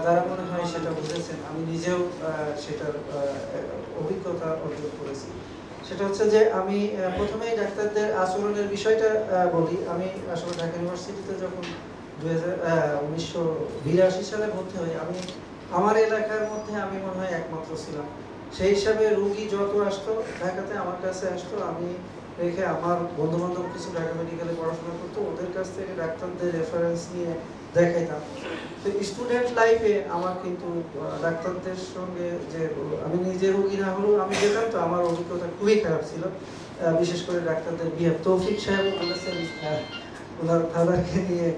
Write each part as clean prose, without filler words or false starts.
যারা মনে হয় সেটা বুঝেছেন, আমি নিজেও সেটার অভিজ্ঞতা অর্জন করেছি। সেটা হচ্ছে যে আমি প্রথমেই ডাক্তারদের আচরণের বিষয়টা বলি। আমি আসলে ঢাকা ইউনিভার্সিটিতে যখন 1982 সালে ভর্তি হই, আমি আমার এলাকার মধ্যে আমি মনে হয় একমাত্র ছিলাম। সেই হিসাবে রুগী যত আসতো ঢাকাতে আমার কাছে আসতো, আমি রেখে আমার বন্ধু বান্ধব কিছু ঢাকা মেডিকেলে পড়াশোনা করতো, ওদের কাছ থেকে ডাক্তারদের রেফারেন্স নিয়ে দেখাইতাম। তো স্টুডেন্ট লাইফে আমার কিন্তু ডাক্তারদের সঙ্গে যে আমি নিজে রোগী না হলেও আমি যেতাম, তো আমার অভিজ্ঞতা খুবই খারাপ ছিল। বিশেষ করে ডাক্তারদের বিহেভ, তৌফিক সাহেব বলেছেন ওনার ফাদারকে নিয়ে,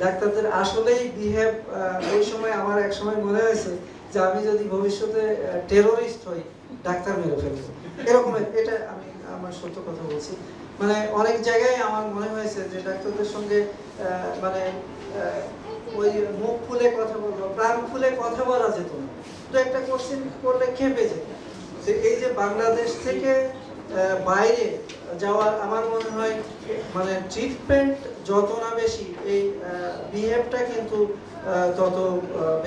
ডাক্তারদের আসলেই বিহেভ ওই সময় আমার এক সময় মনে হয়েছে যে আমি যদি ভবিষ্যতে টেরোরিস্ট হই, ডাক্তার মেরে ফেলবো এরকম। এটা আমি আমার সত্য কথা বলছি। মানে অনেক জায়গায় আমার মনে হয়েছে যে ডাক্তারদের সঙ্গে মানে ওই মুখ খুলে কথা বলবো, প্রাণ খুলে কথা বলা যেত না, তো একটা কোশ্চেন করলে খেপে যেত। এই যে বাংলাদেশ থেকে বাইরে যাওয়ার আমার মনে হয় মানে ট্রিটমেন্ট যত না বেশি, এই বিহেভটা কিন্তু তত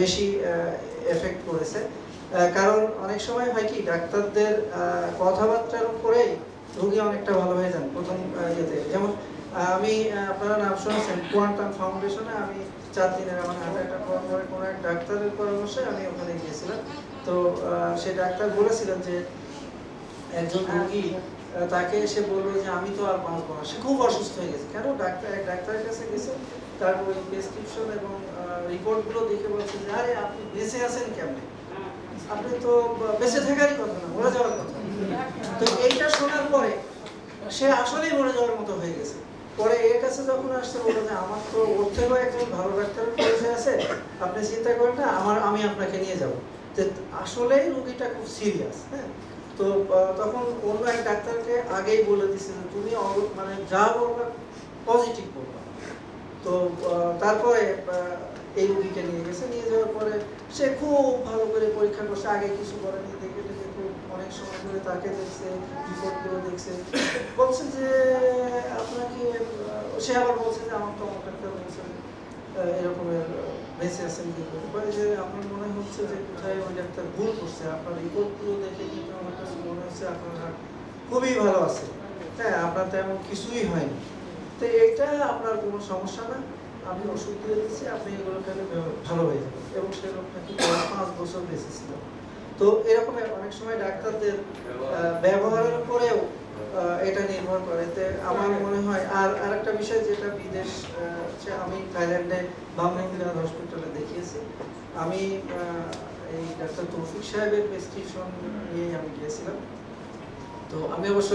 বেশি এফেক্ট করেছে। কারণ অনেক সময় হয় কি, ডাক্তারদের কথাবার্তার উপরেই রোগী অনেকটা ভালো হয়ে যান প্রথম ইয়েতে। যেমন আমি আপনারা নাম শুনেছেন কোয়ান্টাম ফাউন্ডেশনে আমি 4 দিনের আমার হাতে একটা পরে কোনো এক ডাক্তারের পরামর্শে আমি ওখানে গিয়েছিলাম। তো সেই ডাক্তার বলেছিলেন যে একজন রোগী তাকে এসে বললো যে আমি তো আর বাঁচবো না, সে খুব অসুস্থ হয়ে গেছে। কেন? ডাক্তারের কাছে গেছে, তার ওই প্রেসক্রিপশন এবং রিপোর্টগুলো দেখে বলছে যে আরে আপনি বেঁচে আছেন কেমনে, আপনি তো বেঁচে থাকারই কথা না, মরে যাওয়ার কথা। তো এইটা শোনার পরে সে আসলেই মরে যাওয়ার মতো হয়ে গেছে। পরে এর কাছে যখন আসছে বললো যে আমার তো ওর থেকেও একজন ভালো ডাক্তারের পরিচয় আছে, আপনি চিন্তা করেন না, আমি আপনাকে নিয়ে যাবো। যে আসলেই রোগীটা খুব সিরিয়াস। হ্যাঁ, তো তখন অন্য এক ডাক্তারকে আগেই বলে দিচ্ছে যে তুমি মানে যা বলবা পজিটিভ বলবা। তো তারপরে এই রোগীকে নিয়ে গেছে, নিয়ে যাওয়ার পরে সে খুব ভালো করে পরীক্ষা করছে, আগে কিছু করেনি, দেখে দেখে খুব অনেক সময় ধরে তাকে দেখছে, রিপোর্টগুলো দেখছে, বলছে যে আপনাকে, সে আবার বলছে যে আমার তো আমার ডাক্তার বলছে এরকমের বেঁচে আছেন, কিন্তু যে আমার মনে হচ্ছে যে কোথায় ওই ডাক্তার ভুল করছে, আপনার রিপোর্টগুলো দেখে কিন্তু আমার কাছে মনে হচ্ছে আপনার খুবই ভালো আছে, হ্যাঁ আপনার তেমন কিছুই হয়নি, তো এটা আপনার কোনো সমস্যা না, আমি ওষুধ দিয়ে দিচ্ছি, আপনি এগুলো খেলে ভালো হয়ে যাবেন। এবং সে লোক নাকি 5 বছর বেঁচে ছিল। তো এরকম অনেক সময় ডাক্তারদের ব্যবহারের উপরেও এটা নির্ভর করে। আমার মনে হয় আর একটা বিষয় যেটা বিদেশ, আমি থাইল্যান্ডে বামলিংলার হসপিটালে দেখিয়েছি। আমি এই ডাক্তার তৌফিক সাহেবের প্রেসক্রিপশন নিয়ে আমি গিয়েছিলাম। তো আমি অবশ্য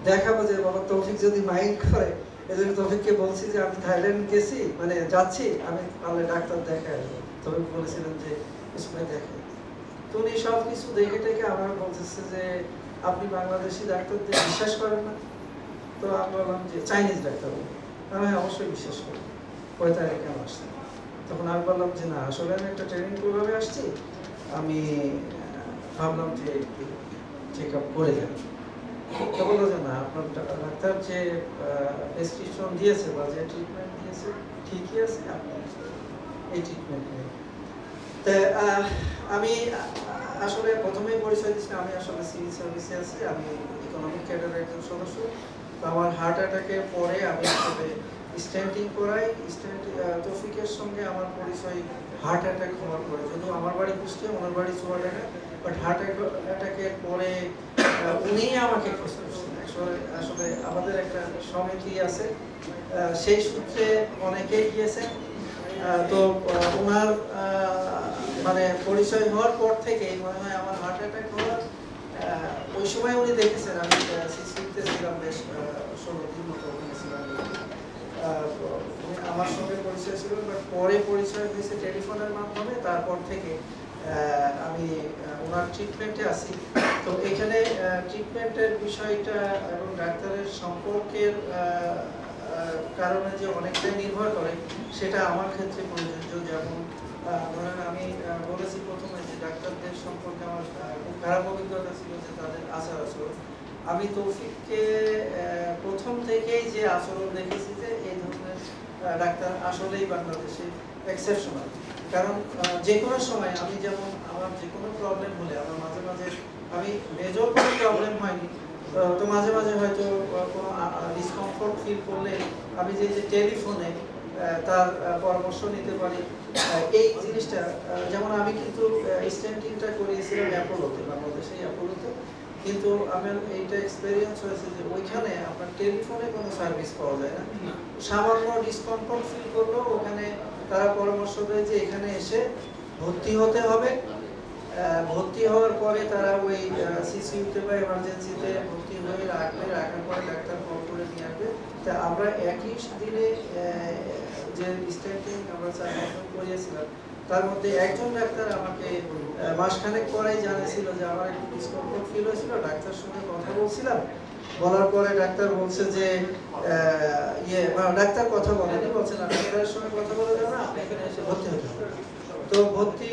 দেখাবো যে বাবা তৌফিক যদি মাইন্ড করে, এজন্য তৌফিককে বলছি যে আমি থাইল্যান্ড গেছি, মানে যাচ্ছি, আমি তাহলে ডাক্তার দেখাই আসবো। তৌফিক বলেছিলেন যে সময় দেখে, তো উনি সব কিছু দেখে টেকে আমার বলতেছে যে আপনি বাংলাদেশি ডাক্তারদের বিশ্বাস করেন না? তো আমি বললাম যে চাইনিজ ডাক্তার, আমি অবশ্যই বিশ্বাস করি, 5 তারিখে কেন আসছে? তখন আমি বললাম যে না, আসলে আমি একটা ট্রেনিং প্রোগ্রামে আসছি, আমি ভাবলাম যে একটু চেক আপ করে যাই। তো বললো যে না, আপনার ডাক্তার যে প্রেসক্রিপশন দিয়েছে বা যে ট্রিটমেন্ট দিয়েছে ঠিকই আছে, আপনি এই ট্রিটমেন্ট নেই। তা আমি আসলে প্রথমেই পরিচয় দিচ্ছি, আমি আসলে সিভিল সার্ভিসে আছি, আমি ইকোনমিক ক্যাডারের একজন সদস্য। তো আমার হার্ট অ্যাটাকের পরে আমি আসলে স্ট্যান্টিং করাই। তৌফিকের সঙ্গে আমার পরিচয় হার্ট অ্যাটাক হওয়ার পরে, যদিও আমার বাড়ি কুষ্টিয়া, ওনার বাড়ি চুয়াডাঙ্গা, বাট হার্ট অ্যাটাকের পরে উনিই আমাকে খোঁজ করছেন। আসলে আমাদের একটা সমিতি আছে, সেই সূত্রে অনেকেই গিয়েছেন। তো ওনার মানে পরিচয় হওয়ার পর থেকেই মনে হয় আমার হার্ট অ্যাটাক হওয়ার ওই সময় উনি দেখেছেন, আমি সিসিতে ছিলাম বেশ 16 দিন মতো ওখানে ছিলাম। আমার সঙ্গে পরিচয় ছিল, বাট পরে পরিচয় হয়েছে টেলিফোনের মাধ্যমে। তারপর থেকে আমি ওনার ট্রিটমেন্টে আছি। তো এখানে ট্রিটমেন্টের বিষয়টা এবং ডাক্তারের সম্পর্কের কারণে যে অনেকটাই নির্ভর করে, সেটা আমার ক্ষেত্রে প্রযোজ্য। যেমন ধরেন আমি বলেছি প্রথমে যে ডাক্তারদের সম্পর্কে আমার খুব খারাপ অভিজ্ঞতা ছিল, যে তাদের আচার আচরণ। আমি তৌফিককে প্রথম থেকেই যে আচরণ দেখেছি যে এই ধরনের ডাক্তার আসলেই বাংলাদেশে এক্সেপশনাল। কারণ যে কোনো সময় আমি যেমন আমার যে কোনো প্রবলেম হলে আমার মাঝে মাঝে আমি মেজর কোনো প্রবলেম হয়নি, তো মাঝে মাঝে হয়তো কোনো ডিসকমফোর্ট ফিল করলে আমি যে টেলিফোনে তার পরামর্শ নিতে পারি, এই জিনিসটা যেমন আমি কিন্তু স্ট্যান্ডিংটা করিয়েছিলাম অ্যাপোলোতে, বাংলাদেশে অ্যাপোলোতে, কিন্তু আমার এইটা এক্সপেরিয়েন্স হয়েছে যে ওইখানে আপনার টেলিফোনে কোনো সার্ভিস পাওয়া যায় না। সামান্য ডিসকমফোর্ট ফিল করলেও ওখানে তারা পরামর্শ দেয় যে এখানে এসে ভর্তি হতে হবে, ভর্তি হওয়ার পরে তারা ওই সিসিইউতে বা এমার্জেন্সিতে ভর্তি হয়ে রাখবে, রাখার পরে ডাক্তার কল করে নিয়ে আসবে। তা আমরা একই দিনে যে স্ট্যান্ডিং আমরা 4 বছর করিয়েছিলাম, তার মধ্যে একজন ডাক্তার আমাকে মাসখানেক পরেই জানিয়েছিল যে আমার একটু ডিসকমফোর্ট ফিল হয়েছিল, ডাক্তার সঙ্গে কথা বলছিলাম, বলার পরে ডাক্তার বলছে যে ডাক্তার কথা বলেনি, বলছে না ডাক্তারের সঙ্গে কথা বলে যাবে না, আপনি এখানে এসে ভর্তি হতে হবে। তো ভর্তি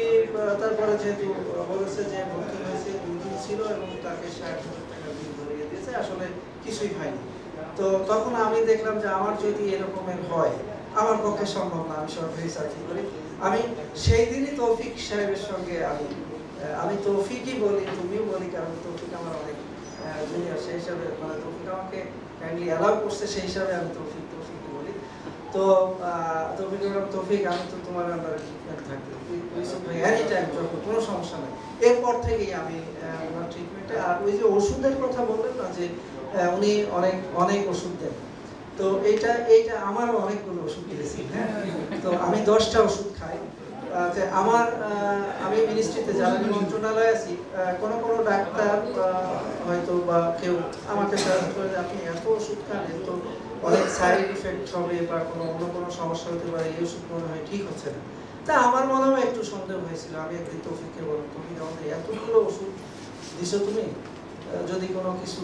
তারপরে যেহেতু বলেছে যে ভর্তি হয়েছে 2 দিন ছিল এবং তাকে 60,000 টাকা বিল ধরিয়ে দিয়েছে, আসলে কিছুই হয়নি। তো তখন আমি দেখলাম যে আমার যদি এরকমের হয় আমার পক্ষে সম্ভব না, আমি সরকারি চাকরি করি। আমি সেই দিনই তৌফিক সাহেবের সঙ্গে আমি তৌফিকই বলি, তুমিও বলি, কারণ তৌফিক আমার অনেক জুনিয়র, সেই হিসাবে মানে তৌফিক আমাকে কাইন্ডলি অ্যালাউ করছে, সেই হিসাবে আমি তৌফিকই বলি। তো তৌফিক আমি তো তোমার আন্ডারে ট্রিটমেন্ট থাকবে, এনি টাইম যখন কোনো সমস্যা নেই। এরপর থেকেই আমি ওনার ট্রিটমেন্টে, আর ওই যে ওষুধের কথা বললেন না যে উনি অনেক ওষুধ দেন, তো এইটা আমারও অনেকগুলো ওষুধ দিয়েছি, হ্যাঁ। তো আমি 10টা ওষুধ খাই। আমি মিনিস্ট্রিতে জ্বালানি মন্ত্রণালয়ে আছি, কোনো ডাক্তার হয়তো বা কেউ আমাকে সাজেস্ট করে যে আপনি এত ওষুধ খান, তো অনেক সাইড ইফেক্ট হবে বা অন্য কোনো সমস্যা হতে পারে, এই ওষুধ মনে হয় ঠিক হচ্ছে না। তা আমার মনেও একটু সন্দেহ হয়েছিল। আমি একদিন তৌফিককে বললাম, তুমি আমাদের এতগুলো ওষুধ দিছো, তুমি যদি কোনো কিছু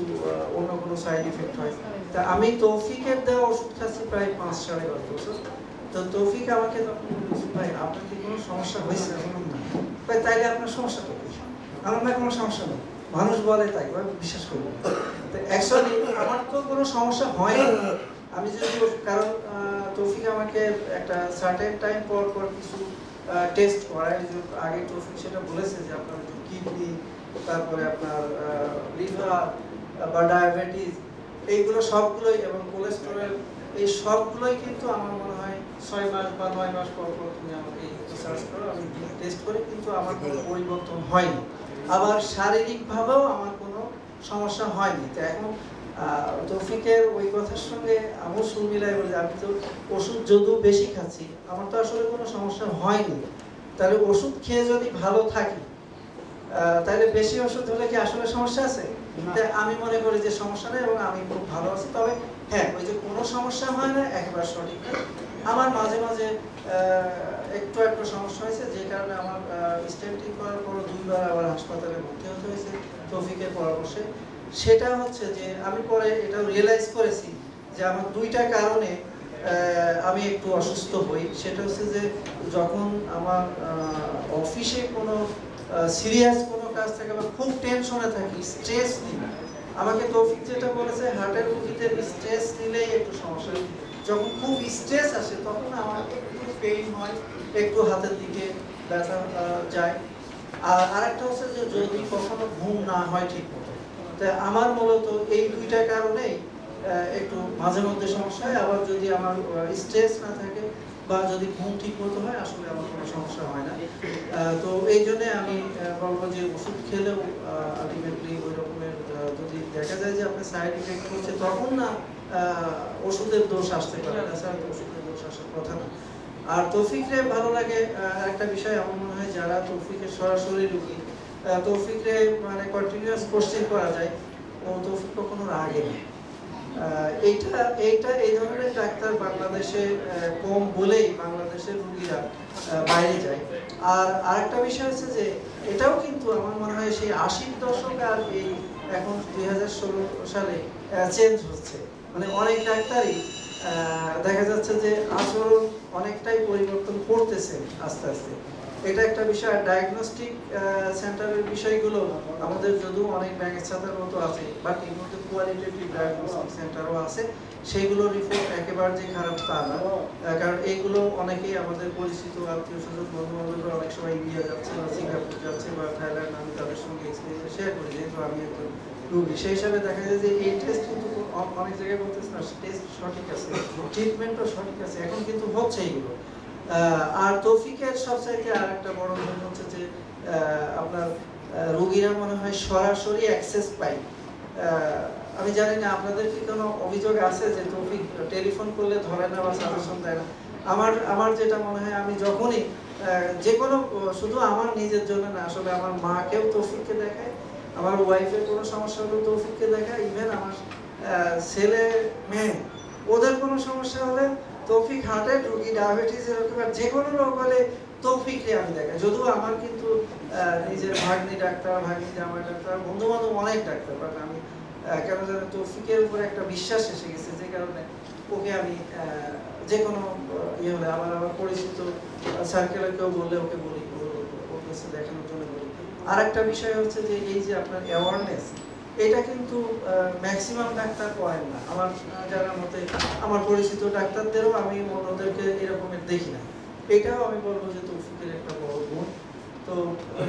অন্য কোনো সাইড ইফেক্ট হয়। তা আমি তৌফিকের দেওয়া ওষুধ খাচ্ছি প্রায় 5-5.5 বছর। তো তৌফিক আমাকে তখন বলছে, ভাই আপনার কি কোনো সমস্যা হয়েছে? ভাই তাইলে আপনার সমস্যা কি? আমার না কোনো সমস্যা নেই, মানুষ বলে তাই বিশ্বাস করবো। তো অ্যাকচুয়ালি আমার তো কোনো সমস্যা হয়নি। আমি যদি কারণ তৌফিক আমাকে একটা সার্টেন টাইম পর কিছু টেস্ট করায়, যে আগে তৌফিক সেটা বলেছে যে আপনার কিডনি, তারপরে আপনার লিভার বা ডায়াবেটিস, এইগুলো সবগুলোই, এবং কোলেস্টেরল, এই সবগুলোই কিন্তু আমার মনে হয় 6 মাস বা 9 মাস পর তুমি আমাকে সার্চ করো, আমি টেস্ট করি, কিন্তু আমার কোনো পরিবর্তন হয়নি। আবার শারীরিকভাবেও আমার কোনো সমস্যা হয়নি। তো এখন তৌফিকের ওই কথার সঙ্গে আমার সুর মিলাই বলে, আমি তো ওষুধ যদিও বেশি খাচ্ছি, আমার তো আসলে কোনো সমস্যা হয়নি। তাহলে ওষুধ খেয়ে যদি ভালো থাকি, তাহলে বেশি ওষুধ হলে কি আসলে সমস্যা আছে? আমি মনে করি যে সমস্যা নেই এবং আমি খুব ভালো আছি। তবে হ্যাঁ, ওই যে কোনো সমস্যা হয় না একেবারে সঠিক না। আমার মাঝে মাঝে একটু সমস্যা হয়েছে, যে কারণে আমার স্টেন্টিং করার পর 2 বার আবার হাসপাতালে ভর্তি হতে হয়েছে তৌফিকের পরামর্শে। সেটা হচ্ছে যে আমি পরে এটা রিয়েলাইজ করেছি যে আমার 2টা কারণে আমি একটু অসুস্থ হই। সেটা হচ্ছে যে যখন আমার অফিসে কোনো সিরিয়াস কোনো কাজ থাকে বা খুব টেনশনে থাকি, স্ট্রেস নিই, আমাকে তৌফিক যেটা বলেছে, হার্টের রোগীদের স্ট্রেস নিলেই একটু সমস্যা। যখন খুব স্ট্রেস আসে তখন আমার একটু পেইন হয়, একটু হাতের দিকে ব্যথা যায়। আর আরেকটা হচ্ছে যে যদি কখনো ঘুম না হয় ঠিক মতো, তা আমার মূলত এই 2টা কারণেই একটু মাঝে মধ্যে সমস্যা হয়। আবার যদি আমার স্ট্রেস না থাকে বা যদি ঘুম ঠিক মতো হয়, আসলে আমার কোনো সমস্যা হয় না। তো এই জন্যে আমি বলবো যে ওষুধ খেলেও আলটিমেটলি ওই রকমের যদি দেখা যায় যে আপনার সাইড ইফেক্ট হচ্ছে, তখন না ওষুধের দোষ আসতে পারে, তাছাড়া তো ওষুধের দোষ আসার কথা না। আর তৌফিকরে ভালো লাগে একটা বিষয়, আমার মনে হয় যারা তৌফিকের সরাসরি রোগী, তৌফিকরে মানে কন্টিনিউয়াস কোর্সিং করা যায়, ও তৌফিক কখনো রাগে না। এইটা এই ধরনের ডাক্তার বাংলাদেশে কম বলেই বাংলাদেশের রোগীরা বাইরে যায়। আর আরেকটা বিষয় হচ্ছে যে এটাও কিন্তু আমার মনে হয় সেই 80-র দশক আর এই এখন 2016 সালে চেঞ্জ হচ্ছে। মানে অনেক ডাক্তারই দেখা যাচ্ছে যে আচরণ অনেকটাই পরিবর্তন করতেছে আস্তে আস্তে। এটা একটা বিষয়। ডায়াগনস্টিক সেন্টারের বিষয়গুলো আমাদের যদিও অনেক ব্যাংকের ছাতার মতো আছে, বাট এর মধ্যে কোয়ালিটেটিভ ডায়াগনস্টিক সেন্টারও আছে, সেইগুলো রিপোর্ট একেবারে যে খারাপ তা না, কারণ এইগুলো অনেকেই আমাদের পরিচিত আত্মীয় স্বজন বন্ধু বান্ধবরা অনেক সময় ইন্ডিয়া যাচ্ছে বা সিঙ্গাপুর যাচ্ছে বা থাইল্যান্ড, আমি তাদের সঙ্গে এক্সপিরিয়েন্স শেয়ার করি, যেহেতু আমি একজন রোগী। সেই হিসাবে দেখা যায় যে এই টেস্ট কিন্তু অনেক জায়গায় বলতেছে না টেস্ট সঠিক আছে, ট্রিটমেন্টও সঠিক আছে, এখন কিন্তু হচ্ছে এইগুলো। আর তৌফিকের সবচাইতে আর একটা বড় গুণ হচ্ছে যে আপনার রোগীরা মনে হয় সরাসরি অ্যাক্সেস পায়। আমি জানি না আপনাদের কি কোনো অভিযোগ আছে যে তৌফিক টেলিফোন করলে ধরে না বা সাজেশন দেয় না? আমার যেটা মনে হয়, আমি যখনই যে কোনো, শুধু আমার নিজের জন্য না, আসলে আমার মাকেও তৌফিককে দেখায়, আমার ওয়াইফের কোনো সমস্যা হলেও তৌফিককে দেখায়, ইভেন আমার ছেলে মেয়ে ওদের কোনো সমস্যা হলে তৌফিক, হার্টের রোগী, ডায়াবেটিস, এরকম যে কোনো রোগ হলে তৌফিককে আমি দেখাই। যদিও আমার কিন্তু নিজের ভাগ্নি ডাক্তার, ভাগ্নি জামাই ডাক্তার, বন্ধু বান্ধব অনেক ডাক্তার, বাট আমি কেন জানি তৌফিকের উপরে একটা বিশ্বাস এসে গেছে, যে কারণে ওকে আমি যে কোনো ইয়ে হলে আমার পরিচিত সার্কেলে কেউ বললে ওকে বলি, ওর কাছে দেখানোর জন্য বলি। আর একটা বিষয় হচ্ছে যে এই যে আপনার অ্যাওয়ারনেস, এটা কিন্তু ম্যাক্সিমাম ডাক্তার করেন না। আমার জানার মতে আমার পরিচিত ডাক্তারদেরও আমি ওদেরকে এরকমের দেখি না। এটাও আমি বলবো যে তৌফিকের একটা বড় গুণ। তো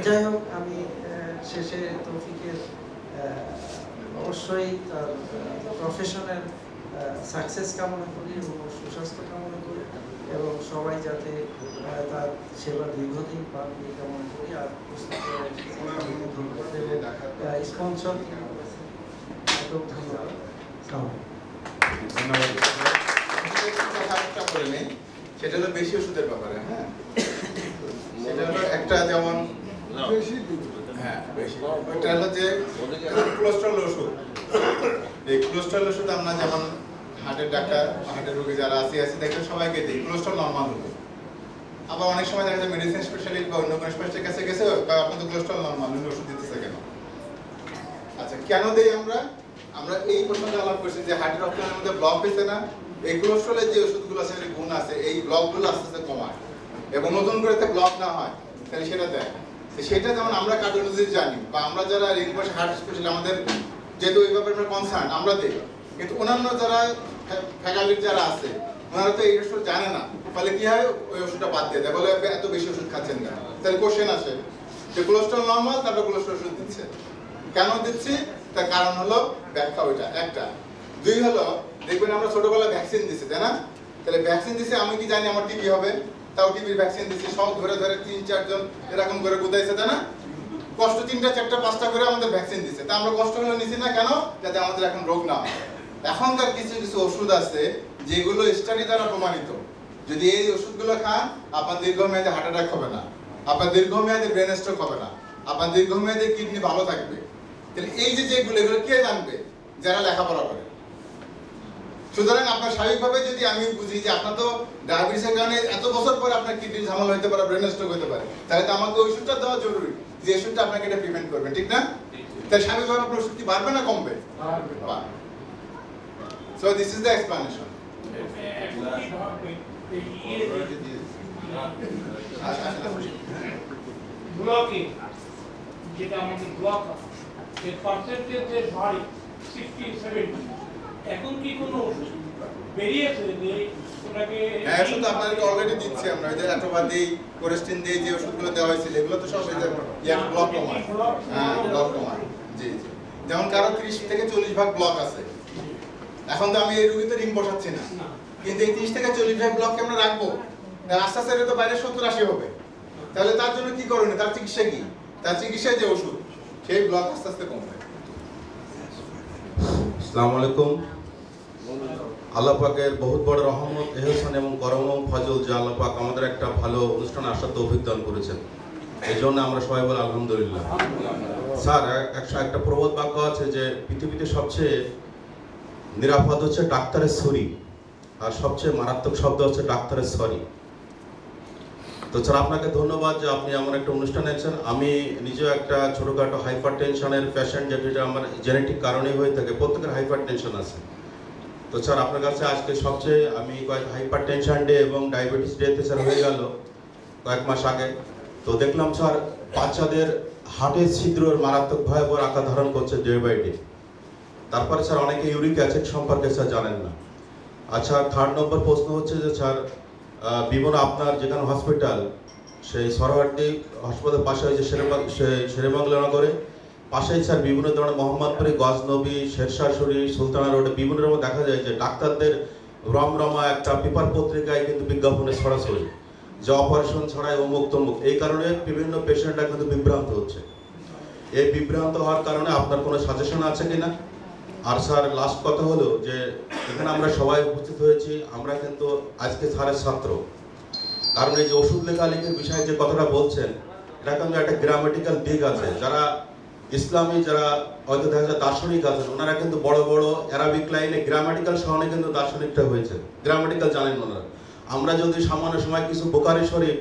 যাই হোক, আমি শেষে তৌফিকের অবশ্যই তার প্রফেশনের সাকসেস কামনা করি এবং সুস্বাস্থ্য কামনা করি, এবং সবাই যাতে তার সেবা দীর্ঘদিন পান এই কামনা করি। আর স্পন্সর ধন্যবাদ। সেটা হলো বেশি ওষুধের ব্যাপারে। হ্যাঁ, সেটা হলো একটা, যেমন ওইটা হলো যে কোলেস্ট্রল ওষুধ। এই কোলেস্ট্রল ওষুধ আমরা যেমন হার্টের ডাক্তার, হার্টের রোগী যারা আছে দেখে সবাইকে দিই কোলেস্ট্রল নর্মাল হলো। আবার অনেক সময় দেখা যায় মেডিসিন স্পেশালিস্ট বা অন্য কোনো স্পেশালিস্টের কাছে গেছে, আপনার তো কোলেস্ট্রল নর্মাল, ওষুধ দিতেছে কেন? আচ্ছা, কেন দেই আমরা? আমরা এই প্রশ্নটা আলাপ করছি যে হার্টের রক্তের মধ্যে ব্লক হয়েছে না, এই কোলেস্ট্রলের যে ওষুধগুলো আছে, যে গুণ আছে, এই ব্লকগুলো আস্তে আস্তে কমায় এবং নতুন করে ব্লক না হয়, তাহলে সেটা দেয়। সেটা যেমন আমরা কার্ডিওলজিস্ট জানি, বা আমরা যারা রিংবশ হার্ট স্পেশালিস্ট, আমাদের যেহেতু ওই ব্যাপারে আমরা কনসার্ন, আমরা দিই। কিন্তু অন্যান্য যারা ফ্যাকাল্টির যারা আছে, ওনারা তো এই ওষুধ জানে না, ফলে কি হয়, ওই ওষুধটা বাদ দিয়ে দেয়, বলে এত বেশি ওষুধ খাচ্ছেন না। তাহলে কোশ্চেন আসে যে কোলেস্ট্রল নর্মাল, তারপর কোলেস্ট্রল ওষুধ দিচ্ছে কেন দিচ্ছি? তার কারণ হলো ব্যাখ্যা ওইটা একটা। দুই হলো, দেখবেন আমরা ছোটবেলায় ভ্যাকসিন দিচ্ছি, তাই না? তাহলে ভ্যাকসিন দিচ্ছে, আমি কি জানি আমার টিবি হবে? তাও টিবির ভ্যাকসিন দিচ্ছি, সব ধরে ধরে 3-4 জন এরকম করে বুঝাইছে, তাই না? কষ্ট 3টা 4টা 5টা করে আমাদের ভ্যাকসিন দিচ্ছে, তা আমরা কষ্ট হলে নিচ্ছি না কেন? যাতে আমাদের এখন রোগ না হয়। এখনকার কিছু কিছু ওষুধ আছে যেগুলো স্টাডি দ্বারা প্রমাণিত, যদি এই ওষুধগুলো খান, আপনার দীর্ঘমেয়াদে হার্ট অ্যাটাক হবে না, আপনার দীর্ঘমেয়াদে ব্রেন স্ট্রোক হবে না, আপনার দীর্ঘমেয়াদে কিডনি ভালো থাকবে। তাহলে এই যে যেগুলো, এগুলো কে জানবে? যারা লেখাপড়া করে। সুতরাং আপনার স্বাভাবিকভাবে যদি আমি বুঝি যে আপনার তো ডায়াবেটিসের কারণে এত বছর পরে আপনার কিডনি ঝামেলা হতে পারে, ব্রেন স্ট্রোক হতে পারে, তাহলে তো আমাকে ওষুধটা দেওয়া জরুরি, যে ওষুধটা আপনাকে এটা প্রিভেন্ট করবে, ঠিক না? তাই স্বাভাবিকভাবে আপনার ওষুধ কি বাড়বে না কমবে? So this is the explanation. Blocking, যেটা আমাদের ব্লক আছে, এর পার্সেন্টেজ যে বাড়ে 60-70, এখন কি কোনো ওষুধ বেরিয়েছে যে ওটাকে? হ্যাঁ, ওষুধ আপনাদেরকে অলরেডি দিচ্ছি আমরা, এই যে অ্যাটোপাথি, কোরেস্টিন দিয়ে যে ওষুধগুলো দেওয়া হয়েছিল, এগুলো তো সব এই যে ব্লক কমায়। হ্যাঁ, ব্লক কমায়। জি জি, যেমন কারো 30 থেকে 40 ভাগ ব্লক আছে। এখন তো আমি এই রোগীতে রিং বসাচ্ছি না, কিন্তু এই 30 থেকে 40 ভাগ ব্লককে আমরা রাখবো, আস্তে আস্তে তো বাইরে 70-80 হবে। তাহলে তার জন্য কি করণীয়? তার চিকিৎসা কি? তার চিকিৎসায় যে ওষুধ, সেই ব্লক আস্তে আস্তে কমবে। আসসালামু আলাইকুম। আল্লাহ পাকের বহুত বড় রহমত, এহসান এবং করম ও ফজল যে আল্লাহ পাক আমাদের একটা ভালো অনুষ্ঠানে আসার তৌফিক দান করেছেন, এই জন্য আমরা সবাই বলি আলহামদুলিল্লাহ। স্যার, একটা প্রবাদ বাক্য আছে যে পৃথিবীতে সবচেয়ে নিরাপদ হচ্ছে ডাক্তারের ছুরি, আর সবচেয়ে মারাত্মক শব্দ হচ্ছে ডাক্তারের সরি। তো স্যার, আপনাকে ধন্যবাদ যে আপনি আমার একটা অনুষ্ঠান এনেছেন। আমি নিজেও একটা ছোটোখাটো হাইপার টেনশনের পেশেন্ট, যেটা আমার জেনেটিক কারণেই হয়ে থাকে, প্রত্যেকের হাইপার টেনশন আছে। তো স্যার, আপনার কাছে আজকে সবচেয়ে আমি কয়েক হাইপার টেনশন ডে এবং ডায়াবেটিস ডেতে স্যার হয়ে গেল কয়েক মাস আগে। তো দেখলাম স্যার, বাচ্চাদের হার্টের ছিদ্রের মারাত্মক ভয়াবহ আকার ধারণ করছে ডে বাই ডে। তারপরে স্যার, অনেকে ইউরিক অ্যাসিড সম্পর্কে স্যার জানেন না। আচ্ছা, 3 নম্বর প্রশ্ন হচ্ছে যে স্যার, বিভিন্ন আপনার যেখানে হসপিটাল, সেই সরোয়ার্দী হাসপাতাল পাশে হয়েছে শেরেবাংলা নগরে, পাশেই স্যার বিভিন্ন ধরনের মোহাম্মদপুরি, গজনবী, শেরশাহশুরি, সুলতানা রোডে বিভিন্ন রকম দেখা যায় যে ডাক্তারদের রমরমা একটা পেপার পত্রিকায় কিন্তু বিজ্ঞাপনে ছড়াছড়ি যে অপারেশন ছড়ায় অমুক তমুক। এই কারণে বিভিন্ন পেশেন্টরা কিন্তু বিভ্রান্ত হচ্ছে। এই বিভ্রান্ত হওয়ার কারণে আপনার কোনো সাজেশন আছে কিনা? আর স্যার লাস্ট কথা হলো যে এখানে আমরা সবাই উপস্থিত হয়েছি, আমরা কিন্তু আজকে স্যারের ছাত্র। কারণ এই যে ওষুধ লেখালেখির বিষয়ে যে কথাটা বলছেন, এটা কিন্তু একটা গ্রামাটিক্যাল দিক আছে। যারা ইসলামী, যারা হয়তো দেখা যায় দার্শনিক আছেন, ওনারা কিন্তু বড় বড় অ্যারাবিক লাইনে গ্রামাটিক্যাল সহনে কিন্তু দার্শনিকটা হয়েছে, গ্রামাটিক্যাল জানেন ওনারা। আমরা যদি সামান্য সময় কিছু বোখারি শরীফ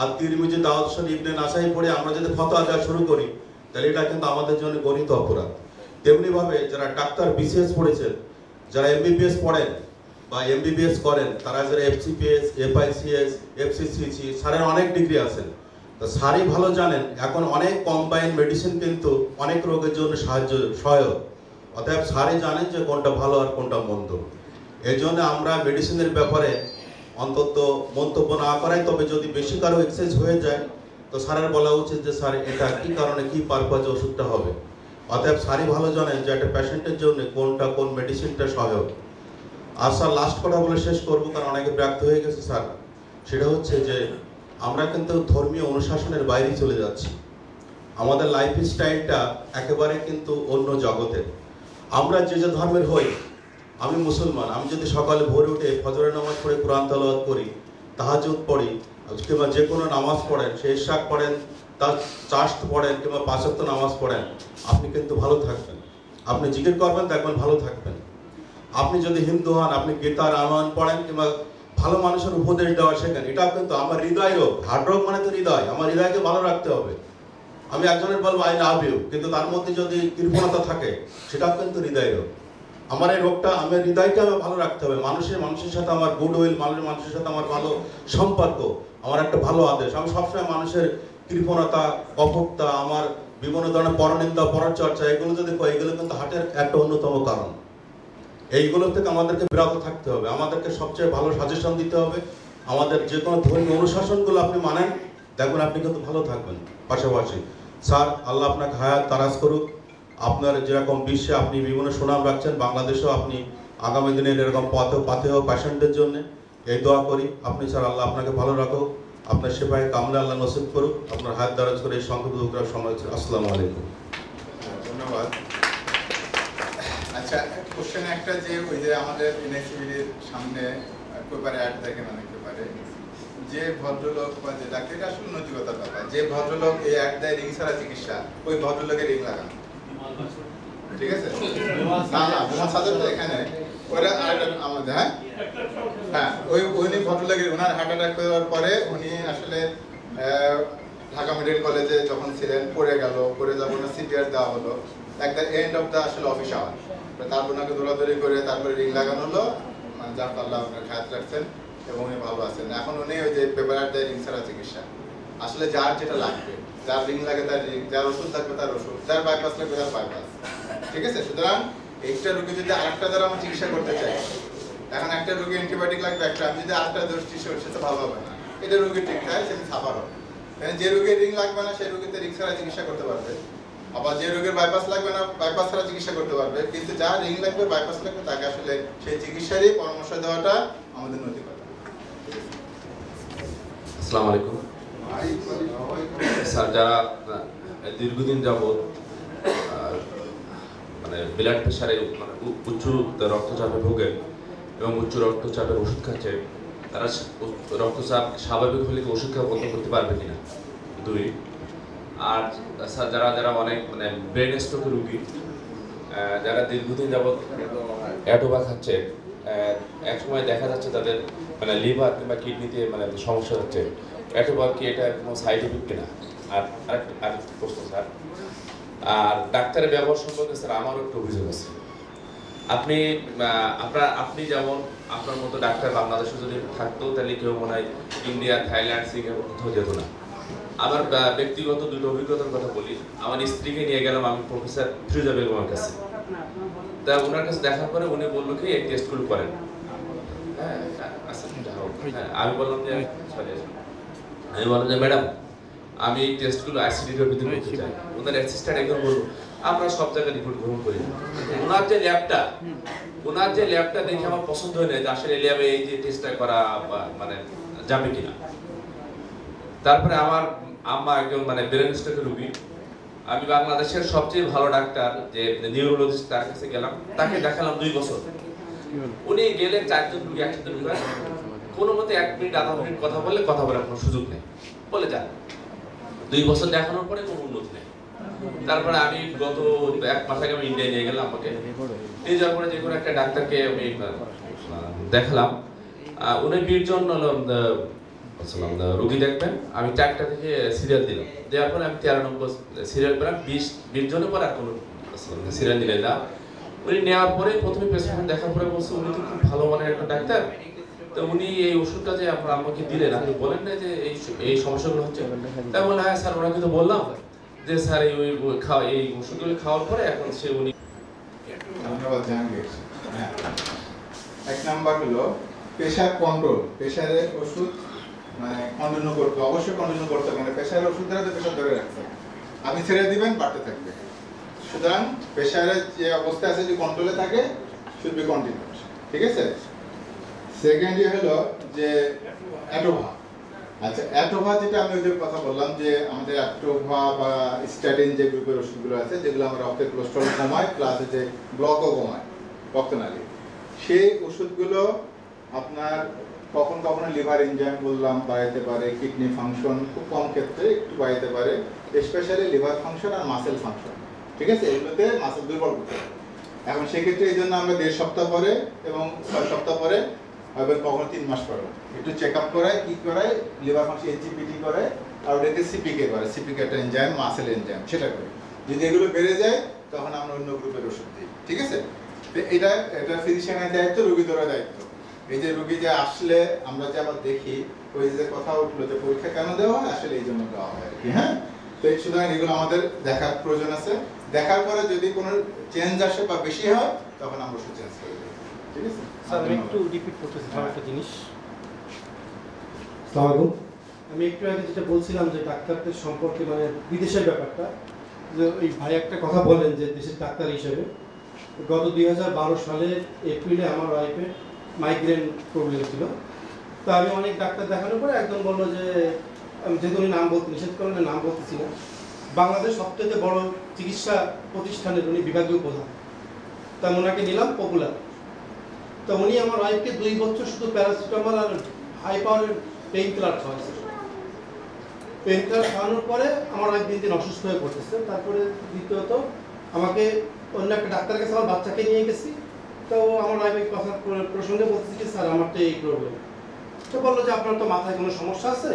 আর তিরমিজি, দাউদ শরীফ, ইবনে নাসাই পড়ে আমরা যদি ফতোয়া দেওয়া শুরু করি, তাহলে এটা কিন্তু আমাদের জন্য গণিত অপরাধ। তেমনিভাবে যারা ডাক্তার বিসিএস পড়েছেন, যারা এমবিবিএস পড়েন বা এমবিবিএস করেন, তারা যারা এফসিপিএস, এফআইসিএস, এফসিসিসি, স্যারের অনেক ডিগ্রি আছেন। তো স্যারই ভালো জানেন এখন অনেক কম্বাইন মেডিসিন কিন্তু অনেক রোগের জন্য সহায়ক। অতএব স্যারই জানেন যে কোনটা ভালো আর কোনটা মন্দ। এই জন্য আমরা মেডিসিনের ব্যাপারে অন্তত মন্তব্য না করাই, তবে যদি বেশি কারো এক্সেস হয়ে যায় তো স্যারের বলা উচিত যে স্যার এটা কি কারণে কি পারপাজে ওষুধটা হবে। অতএব স্যারই ভালো জানেন যে একটা পেশেন্টের জন্য কোন মেডিসিনটা সহায়ক। আর স্যার লাস্ট কথা বলে শেষ করবো, কারণ অনেকে ব্যর্থ হয়ে গেছে স্যার। সেটা হচ্ছে যে আমরা কিন্তু ধর্মীয় অনুশাসনের বাইরে চলে যাচ্ছি। আমাদের লাইফ স্টাইলটা একেবারে কিন্তু অন্য জগতের। আমরা যে যে ধর্মের হই, আমি মুসলমান, আমি যদি সকালে ভোরে উঠে ফজরের নামাজ পড়ে কোরআন তেলাওয়াত করি, তাহাজ্জুদ পড়ি, কিংবা যে কোনো নামাজ পড়েন, সে ইশরাক পড়েন, তার চাষ্ট পড়েন, কিংবা 5 ওয়াক্ত নামাজ পড়েন, আপনি কিন্তু ভালো থাকবেন। আপনি জিকির করবেন, দেখবেন ভালো থাকবেন। আপনি যদি হিন্দু হন, আপনি গীতা, রামায়ণ পড়েন, কিংবা ভালো মানুষের উপদেশ দেওয়া শেখেন, এটাও কিন্তু আমার হৃদয় রোগ। হার্ট রোগ মানে তো হৃদয়, আমার হৃদয়কে ভালো রাখতে হবে। আমি একজনের বলবো আই লাভ ইউ, কিন্তু তার মধ্যে যদি কৃপণতা থাকে, সেটাও কিন্তু হৃদয় রোগ। আমার এই রোগটা, আমার হৃদয়কে আমার ভালো রাখতে হবে। মানুষের সাথে আমার গুড উইল, মানুষের সাথে আমার ভালো সম্পর্ক, আমার একটা ভালো আদেশ। আমি সবসময় মানুষের কৃপণতা, কপটতা, আমার বিভিন্ন ধরনের পরনিন্দা, পরচর্চা, এগুলো যদি কই, এগুলো কিন্তু হার্টের একটা অন্যতম কারণ। এইগুলো থেকে আমাদেরকে বিরত থাকতে হবে। আমাদেরকে সবচেয়ে ভালো সাজেশন দিতে হবে। আমাদের যে কোনো ধর্মীয় অনুশাসনগুলো আপনি মানেন, দেখবেন আপনি কিন্তু ভালো থাকবেন। পাশাপাশি স্যার, আল্লাহ আপনাকে হায়াত তারাজ করুক। আপনার যেরকম বিশ্বে আপনি বিভিন্ন সুনাম রাখছেন, বাংলাদেশেও আপনি আগামী দিনে এরকম পাথেয় পেশেন্টের জন্য এই দোয়া করি। আপনি স্যার, আল্লাহ আপনাকে ভালো রাখুক, আপনার সেবায় কামলে আল্লাহ নসিব করুক, আপনার হায়াত দারাজ করে এই সংক্ষিপ্ত সময়। আসসালামু আলাইকুম। ধন্যবাদ। আচ্ছা, কোশ্চেন একটা, যে ওই যে আমাদের এনএসিবির সামনে পেপারে অ্যাড দেখেন অনেক পেপারে, যে ভদ্রলোক বা যে ডাক্তার, এটা আসলে নৈতিকতার ব্যাপার, যে ভদ্রলোক এই অ্যাড দেয় রিং ছাড়া চিকিৎসা, ওই ভদ্রলোকের রিং লাগানো, ঠিক আছে? না না, বোমা সাজার তো এখানে ওরা আমাদের, হ্যাঁ উনি ভদ্রলোকের, ওনার হার্ট অ্যাটাক করার পরে উনি আসলে ঢাকা মেডিকেল কলেজে যখন ছিলেন, পড়ে যাবো না, সিপিআর দেওয়া হলো, এক দ্য এন্ড অফ দ্য আসলে অফিস আওয়ার। তারপর ওনাকে দৌড়াদৌড়ি করে তারপরে রিং লাগানো হলো, মানে যার আল্লাহ ওনার খায়াত রাখছেন এবং উনি ভালো আছেন। এখন উনি ওই যে পেপার দেয় রিং ছাড়া চিকিৎসা। আসলে যার যেটা লাগবে, যার রিং লাগে তার রিং, যার ওষুধ লাগবে তার ওষুধ, যার বাইপাস লাগবে তার বাইপাস, ঠিক আছে? সুতরাং একটা রোগী যদি আরেকটা দ্বারা আমি চিকিৎসা করতে চাই, এখন একটা রোগী অ্যান্টিবায়োটিক লাগবে একটা, আমি যদি আরেকটা দোষ চিকিৎসা করছি তো ভালো হবে না। এটা রোগী ঠিক থাকে, সেটা সাফার হবে। যে রোগীর রিং লাগবে না, সেই রোগীতে রিং ছাড়া চিকিৎসা করতে পারবে। আবার যে রোগীর বাইপাস লাগবে না, বাইপাস ছাড়া চিকিৎসা করতে পারবে। কিন্তু যার রিং লাগবে, বাইপাস লাগবে, তাকে আসলে সেই চিকিৎসারই পরামর্শ দেওয়াটা আমাদের নৈতিকতা। আসসালামু আলাইকুম স্যার। যারা দীর্ঘদিন যাবৎ মানে ব্লাড প্রেশারে, মানে উচ্চ রক্তচাপে ভোগেন এবং উচ্চ রক্তচাপের ওষুধ খাচ্ছে, তারা রক্তচাপ স্বাভাবিক হলে ওষুধ খাওয়া বন্ধ করতে পারবে কিনা? 2, আর স্যার যারা অনেক মানে ব্রেন স্ট্রোকের রুগী, যারা দীর্ঘদিন যাবৎ অ্যাডোবা খাচ্ছে, এক সময় দেখা যাচ্ছে তাদের মানে লিভার কিংবা কিডনিতে মানে সমস্যা হচ্ছে, অ্যাডোবা কি এটা কোনো সাইড এফেক্ট কিনা? আর আরেকটা প্রশ্ন স্যার, আর ডাক্তারের ব্যবহার সম্পর্কে স্যার আমারও একটু অভিযোগ আছে। আপনি যেমন আপনার মতো ডাক্তার বাংলাদেশে যদি থাকতো, তাহলে কেউ মনে হয় ইন্ডিয়া, থাইল্যান্ড, সিঙ্গাপুর কোথাও যেত না। আমার ব্যক্তিগত 2টো অভিজ্ঞতার কথা বলি। আমার স্ত্রীকে নিয়ে গেলাম আমি প্রফেসর ফিরোজা বেগমের কাছে। তা ওনার কাছে দেখার পরে উনি বললো কি এই টেস্টগুলো করেন। হ্যাঁ আচ্ছা আমি বললাম যে আমি বললাম যে ম্যাডাম আমি এই টেস্টগুলো আইসিডির ভিতরে করতে চাই। ওনার অ্যাসিস্ট্যান্ট একজন বলল আমরা সব জায়গায় রিপোর্ট গ্রহণ করি। ওনার যে ল্যাবটা দেখে আমার পছন্দ হয় না যে আসলে ল্যাবে এই যে টেস্টটা করা মানে যাবে কিনা। তারপরে আমার আম্মা একজন মানে ব্রেন স্ট্রোকের রোগী, আমি বাংলাদেশের সবচেয়ে ভালো ডাক্তার যে নিউরোলজিস্ট তার কাছে গেলাম, তাকে দেখালাম 2 বছর। উনি গেলে 4 জন রোগী একসাথে ঢুকায়, কোনো মতে 1 মিনিট আধা মিনিট কথা বলার কোনো সুযোগ নেই, বলে যান। 2 বছর দেখানোর পরে কোনো উন্নতি নেই। তারপরে আমি গত 1 মাস আগে আমি ইন্ডিয়া নিয়ে গেলাম, আমাকে নিয়ে যাওয়ার পরে যে কোনো একটা ডাক্তারকে আমি দেখালাম। উনি 20 জন রোগী দেখবেন, আমি 4টা থেকে সিরিয়াল দিলাম, দেওয়ার পরে আমি 13 নম্বর সিরিয়াল পেলাম। 20 জনের পরে আর কোনো সিরিয়াল দিলেন না। উনি নেওয়ার পরে প্রথমে পেশেন্ট দেখার পরে বলছে উনি তো খুব ভালো মানের একটা ডাক্তার, তো উনি এই ওষুধটা যে আপনার আমাকে দিলেন আপনি বলেন না যে এই সমস্যাগুলো হচ্ছে। তাই বললাম হ্যাঁ স্যার ওনাকে তো বললাম যে স্যার এই ওষুধগুলো খাওয়ার পরে এখন সে উনি। ধন্যবাদ জাহাঙ্গীর। হ্যাঁ, 1 নাম্বার হলো প্রেশার কন্ট্রোল। প্রেশারের ওষুধ মানে কন্টিনিউ করতে অবশ্যই কন্টিনিউ করতে হবে, মানে প্রেশারের ওষুধ দ্বারা তো প্রেশার ধরে রাখতে হবে, আপনি ছেড়ে দিবেন বাড়তে থাকবে। সুতরাং প্রেশারের যে অবস্থা আছে যদি কন্ট্রোলে থাকে শুড বি কন্টিনিউ, ঠিক আছে। সেকেন্ডলি হলো যে অ্যাটোভা। আচ্ছা, অ্যাটোভা যেটা আমি ওই যে কথা বললাম যে আমাদের অ্যাটোভা বা স্ট্যাটিন যে গ্রুপের ওষুধগুলো আছে যেগুলো আমরা রক্তের কোলেস্টেরল কমায় প্লাস যে ব্লকও কমায় রক্তনালী, সেই ওষুধগুলো আপনার কখনো লিভার এনজাইম বললাম বাড়াইতে পারে, কিডনি ফাংশন খুব কম ক্ষেত্রে একটু বাড়াইতে পারে, স্পেশালি লিভার ফাংশন আর মাসেল ফাংশন, ঠিক আছে। এগুলোতে মাসেল দুর্বল করতে হবে। এখন সেক্ষেত্রে এই জন্য আমরা 1.5 সপ্তাহ পরে এবং 6 সপ্তাহ পরে এবার কখনো 3 মাস পরে একটু চেক আপ করায়, কি করায় লিভার ফাংশন এনজিপিটি করে আর ওটাকে সিপিকে করে, সিপিকে একটা এনজাইম মাসেল এনজাইম সেটা করে। যদি এগুলো বেড়ে যায় তখন আমরা অন্য গ্রুপের ওষুধ দিই, ঠিক আছে। তো এটা ফিজিশিয়ানের দায়িত্ব, রোগীদেরও দায়িত্ব। এই যে রোগী যে আসলে আমরা যে আবার দেখি ওই যে কথা উঠলো যে পরীক্ষা কেন দেওয়া হয়, আসলে এই জন্য দেওয়া হয় আর কি। হ্যাঁ, তো সুতরাং এগুলো আমাদের দেখার প্রয়োজন আছে। দেখার পরে যদি কোনো চেঞ্জ আসে বা বেশি হয় তখন আমরা ওষুধ চেঞ্জ করে দিই, ঠিক আছে। স্যার আমি একটু রিপিট করতেছি একটা জিনিস। আসসালামু আলাইকুম। আমি একটু আগে যেটা বলছিলাম যে ডাক্তারদের সম্পর্কে মানে বিদেশের ব্যাপারটা, যে ওই ভাই একটা কথা বলেন যে দেশের ডাক্তার হিসেবে গত 2012 সালের এপ্রিলে আমার ওয়াইফের মাইগ্রেন প্রবলেম ছিল। তো আমি অনেক ডাক্তার দেখানোর পরে একজন বললো যে যেহেতু উনি নাম বলতে নিষেধ করেন, নাম বলতেছি না, বাংলাদেশ সবথেকে বড় চিকিৎসা প্রতিষ্ঠানের উনি বিভাগীয় প্রধান, তা ওনাকে নিলাম পপুলার। তো উনি আমার ওয়াইফকে 2 বছর শুধু প্যারাসিটামল আর হাই পাওয়ারের পেইন কিলার খাওয়াচ্ছে। পেইন কিলার খাওয়ানোর পরে আমার ওয়াইফ দিন দিন অসুস্থ হয়ে পড়তেছে। তারপরে দ্বিতীয়ত আমাকে অন্য একটা ডাক্তারের কাছে আমার বাচ্চাকে নিয়ে গেছি। তো আমার ওয়াইফ এই কথা প্রসঙ্গে বলতেছি যে স্যার আমার তো এই প্রবলেম। তো বললো যে আপনার তো মাথায় কোনো সমস্যা আছে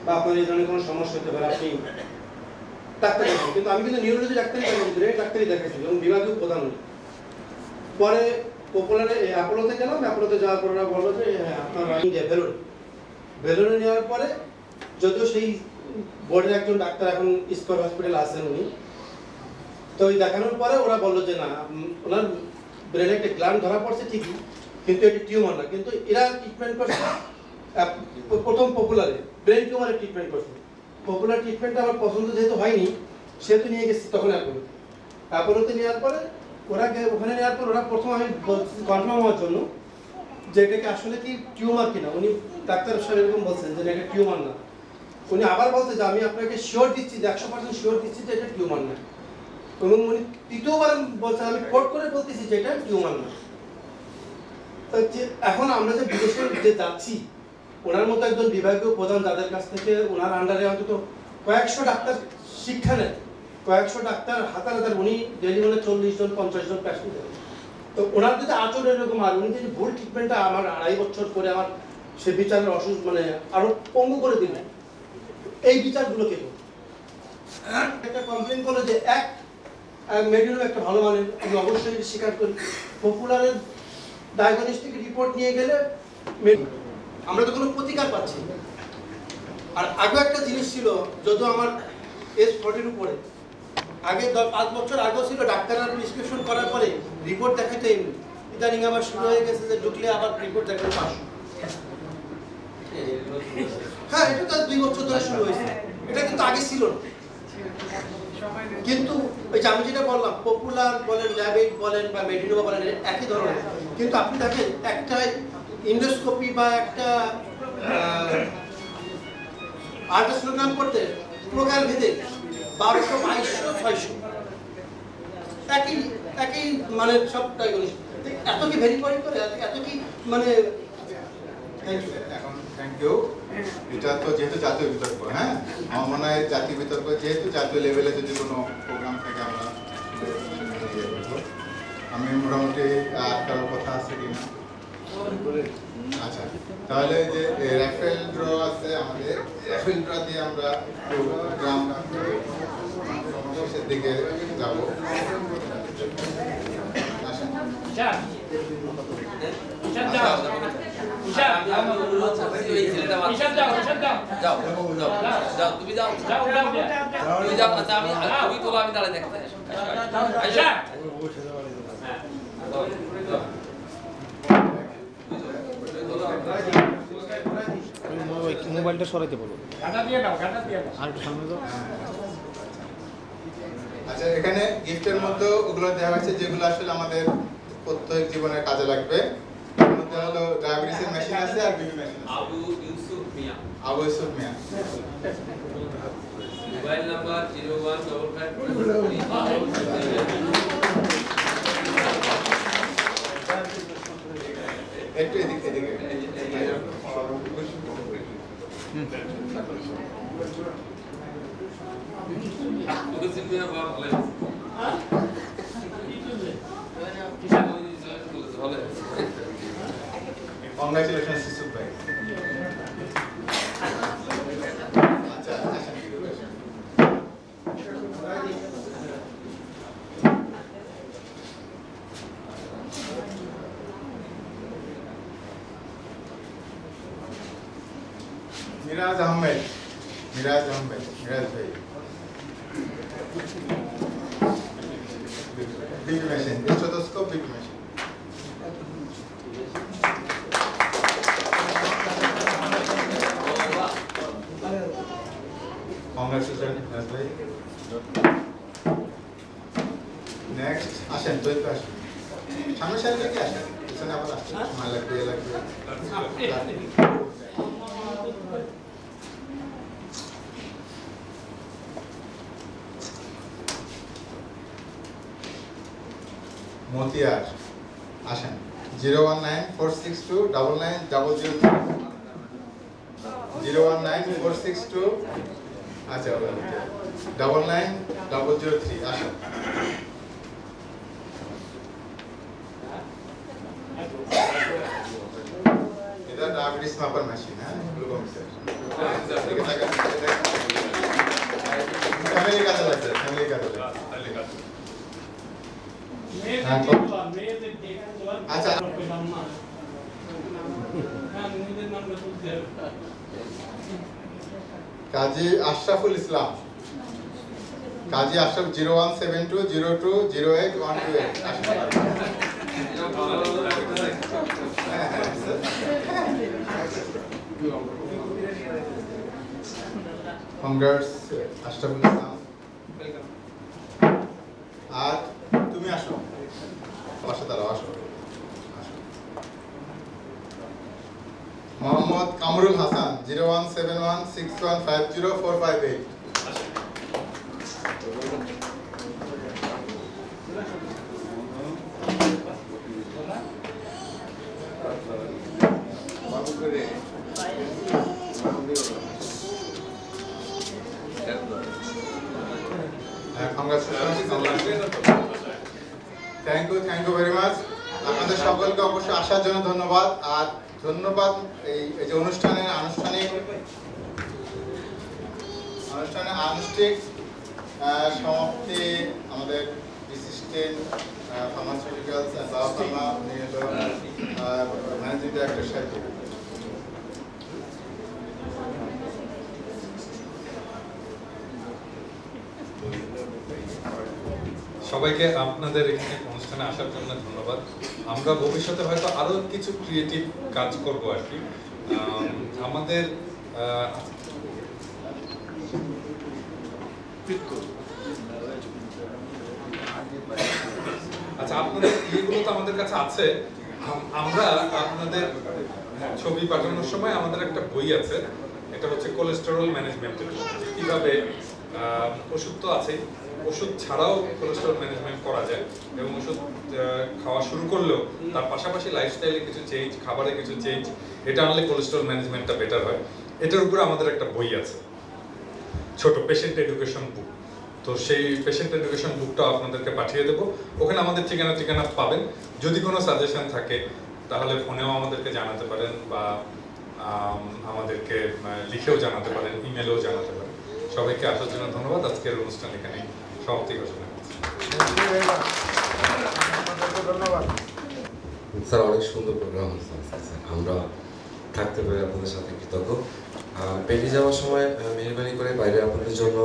বা আপনার এই ধরনের কোনো সমস্যা হতে পারে, আপনি ডাক্তার দেখান। কিন্তু আমি কিন্তু নিউরোলজি ডাক্তারই ডাক্তারই দেখাইছি এবং বিভাগীয় প্রধান। পরে পপুলারে অ্যাপোলোতে গেলাম, অ্যাপোলোতে যাওয়ার পর ওরা বললো যে হ্যাঁ আপনার ভেলোরে নেওয়ার পরে যদিও সেই বোর্ডের একজন ডাক্তার এখন স্কয়ার হসপিটাল আছেন উনি, তো ওই দেখানোর পরে ওরা বললো যে না ওনার ব্রেনে একটা গ্ল্যান্ড ধরা পড়ছে ঠিকই, কিন্তু এটি টিউমার না। কিন্তু এরা ট্রিটমেন্ট করছে প্রথম পপুলারে ব্রেন টিউমারের ট্রিটমেন্ট করছে। পপুলার ট্রিটমেন্টটা আমার পছন্দ যেহেতু হয়নি সেহেতু নিয়ে গেছি তখন অ্যাপোলোতে নেওয়ার পরে ওখানে নেওয়ার পর ওরা প্রথম আমি কনফার্ম হওয়ার জন্য যে এটাকে আসলে কি টিউমার কিনা, উনি ডাক্তার সাহেব এরকম বলছেন যে এটা টিউমার না। উনি আবার বলছে যে আমি আপনাকে শিওর দিচ্ছি যে 100% শিওর দিচ্ছি যে এটা টিউমার না, এবং উনি তৃতীয়বার বলছেন আমি কোট করে বলতেছি যে এটা টিউমার না। তো এখন আমরা যে বিদেশে যে যাচ্ছি ওনার মতো একজন বিভাগীয় প্রধান যাদের কাছ থেকে ওনার আন্ডারে অন্তত কয়েকশো ডাক্তার শিক্ষা নেন, কয়েকশো ডাক্তার হাতার হাতার, উনি ডেলি মানে 40 জন 50 জন পেশেন্ট দেন। তো ওনার যদি আচরণ এরকম আর উনি যদি ভুল ট্রিটমেন্টটা আমার 2.5 বছর করে আমার সে বিচারের অসুস্থ মানে আরো পঙ্গু করে দিলেন, এই বিচারগুলো কে একটা কমপ্লেন করলো যে এক মেডিকেল একটা ভালো মানের, আমি অবশ্যই স্বীকার করি। পপুলারের ডায়াগনস্টিক রিপোর্ট নিয়ে গেলে আমরা তো কোনো প্রতিকার পাচ্ছি। আর আগে একটা জিনিস ছিল, যদিও আমার এজ 40 উপরে, আগে 5 বছর আগেও ছিল ডাক্তাররা প্রেসক্রিপশন করার পরে রিপোর্ট দেখাতে এমনি, ইদানিং আবার শুরু হয়ে গেছে যে ঢুকলে আবার রিপোর্ট দেখাতে 500। হ্যাঁ, এটা তো 2 বছর ধরে শুরু হয়েছে, এটা কিন্তু আগে ছিল না। কিন্তু ওই যে আমি যেটা বললাম, পপুলার বলেন, ল্যাবেট বলেন বা মেডিনোভা বলেন, একই ধরনের। কিন্তু আপনি দেখেন একটা ইন্ডোস্কোপি বা একটা আল্ট্রাসোনোগ্রাম করতে প্রকার ভেদে 1200, 2200, 600 একই মানে সব ডায়াগনোসিস। এত কি ভেরিফাই করে, এত কি মানে এখন থ্যাংক ইউ। এটা তো যেহেতু জাতীয় বিতর্ক, হ্যাঁ, আমার মনে হয় জাতীয় বিতর্ক যেহেতু জাতীয় লেভেলে যদি কোনো প্রোগ্রাম থাকে আমরা আমি মোটামুটি আর কারোর কথা আছে কিনা? আচ্ছা, তাহলে যে র্যাফেল ড্র আছে আমাদের, র্যাফেল ড্র দিয়ে আমরা প্রোগ্রাম শেষের দিকে যাব। মোবাইলটা সরাইতে বলো। আচ্ছা, এখানে গিফটের মধ্যে ওগুলো দেওয়া হয়েছে যেগুলো আসলে আমাদের প্রত্যেক জীবনে কাজে লাগবে। এর মধ্যে হলো ডায়াবেটিসের মেশিন আছে আর বিপি মেশিন আছে। আবু ইউসুফ মিয়া মোবাইল নাম্বার 0155 একটু এদিকে Congratulations, Yusuf bhai. আচ্ছা, মিরাজ আহমেদ ভাই, BP machine, stethoscope, BP machine. Congratulations, Miraz bhai. Next, আসেন, দৈত্য আসেন। সামনে সামনে কি আসেন? পিছনে আবার আসছে, সময় লাগবে, মতিয়ার আসেন। 01946299003 0194629 আচ্ছা 99003 আসেন। এটা ডায়াবেটিস মাপার মেশিন, হ্যাঁ, গ্লুকোমিটার। ফ্যামিলি কাজে লাগছে। আচ্ছা, কাজী আশরাফুল ইসলাম, 01720208 Congrats, আশরাফুল ইসলাম। আর তুমি আসো, পাশে দাঁড়াও, আসো। Mohammad Kamrul Hasan, 01716150458 thank you very much. আপনাদের সকলকে অবশ্যই আসার জন্য ধন্যবাদ। আর ধন্যবাদ এই যে অনুষ্ঠানের আনুষ্ঠানিক সমাপ্তি আমাদের ডিসিস্টেন্ট pharmaceuticals and biopharma managing director সাহেব। সবাইকে আপনাদের এখানে অনুষ্ঠানে আসার জন্য ধন্যবাদ। আমরা ভবিষ্যতে হয়তো আরো কিছু ক্রিয়েটিভ কাজ করব আর কি। আমাদের আচ্ছা, আপনাদের ইয়েগুলো তো আমাদের কাছে আছে। আমরা আপনাদের ছবি পাঠানোর সময় আমাদের একটা বই আছে, এটা হচ্ছে কোলেস্টেরল ম্যানেজমেন্টের, কিভাবে ওষুধ তো আছে, ওষুধ ছাড়াও কোলেস্টেরল ম্যানেজমেন্ট করা যায় এবং ওষুধ খাওয়া শুরু করলেও তার পাশাপাশি লাইফস্টাইলে কিছু চেঞ্জ, খাবারে কিছু চেঞ্জ, এটা আনলে কোলেস্টেরল ম্যানেজমেন্টটা বেটার হয়। এটার উপরে আমাদের একটা বই আছে, ছোট পেশেন্ট এডুকেশন বুক। তো সেই পেশেন্ট এডুকেশন বুকটা আপনাদেরকে পাঠিয়ে দেবো। ওখানে আমাদের ঠিকানা পাবেন। যদি কোনো সাজেশন থাকে তাহলে ফোনেও আমাদেরকে জানাতে পারেন বা আমাদেরকে লিখেও জানাতে পারেন, ইমেলেও জানাতে পারেন। সবাইকে আসার জন্য ধন্যবাদ। আজকের অনুষ্ঠান এখানে সমাপ্তি ঘোষণা করছি। স্যার, অনেক সুন্দর প্রোগ্রাম হচ্ছে স্যার, আমরা থাকতে পেরে আপনাদের সাথে কৃতজ্ঞ। বেরিয়ে যাওয়ার সময় মেহরবানি করে বাইরে আপনাদের জন্য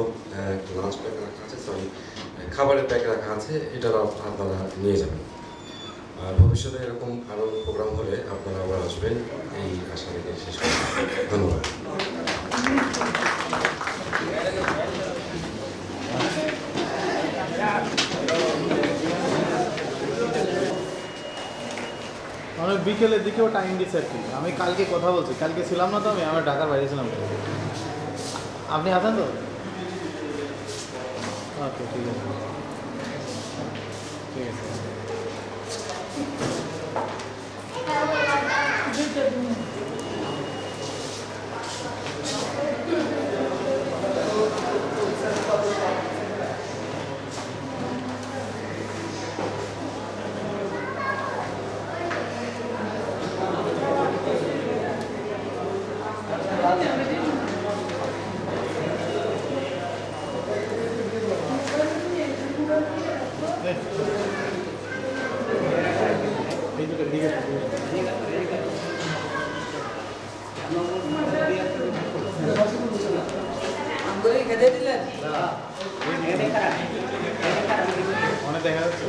লাঞ্চ প্যাক রাখা আছে, সরি খাবারের প্যাক রাখা আছে, এটা আপনারা নিয়ে যাবেন। আর ভবিষ্যতে এরকম আরও প্রোগ্রাম হলে আপনারা আবার আসবেন, এই আশা রেখে শেষ করছি। ধন্যবাদ। অনেক বিকেলের দিকেও টাইম দিচ্ছে আর কি। আমি কালকে কথা বলছি, কালকে ছিলাম না তো, আমি ঢাকার বাইরে ছিলাম। আপনি আছেন তো? ওকে, ঠিক আছে, ঠিক আছে। অনেক দেখা যাচ্ছে।